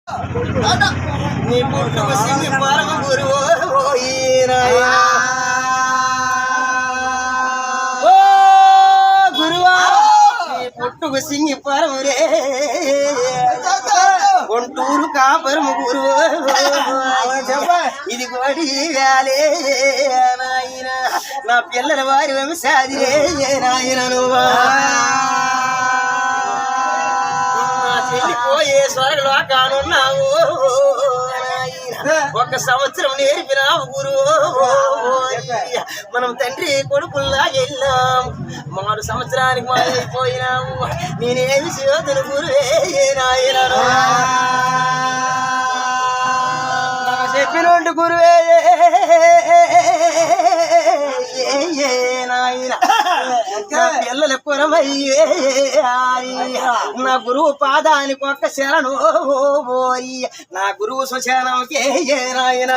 నీ పుట్టుక సింగి పరమ గురువు గురువా నీ పుట్టుక సింగి పరమురే ఒంటూరు కాపరము గురువు ఇది కోడి వేలే నాయన నా పిల్లల వారి వంశాదిరే నాయన నువ్వా చెల్లిపోయే స్వర్గలో కానున్నావు ఒక సంవత్సరం నేర్పినావు గురువు మనం తండ్రి కొడుకుల్లా వెళ్ళాం 6 సంవత్సరానికి మాయైపోయినావు నేనేమి శివతులు గురువే నాయన చెప్పినోండి గురువే నాయన పిల్లల కురమయ్యే నా గురువు పాదానికి ఒక్క శరణు పోయి నా గురువు శ్మశానంకే నాయన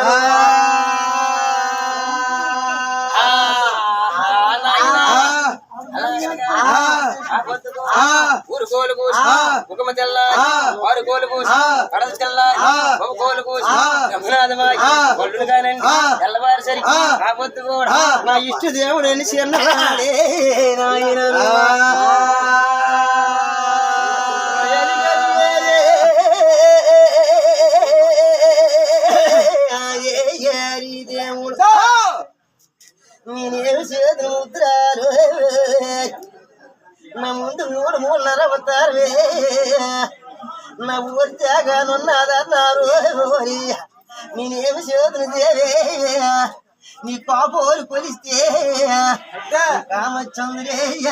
ఊరుకోలు కోసి ముఖమ తెల్లారి ఆరుకోలు కోసి కడల తెల్లారి కోలు కోసి గమనాథమాయి ఒళ్ళు కానండి తెల్లవారిసరికి ఆ పొద్దు కూడా నా ఇష్ట దేవుడు అని చిన్నవాడే నాయన దేవుడు నేనేమి చేతులు ముద్రాలు నా ముందు 3 మూలన్నర అవతారమే నా ఊరి త్యాగానున్నదన్నారు నేనేమి చేతులు దేవే నీ పాపోలు కొలిస్తే కామచంద్రేయ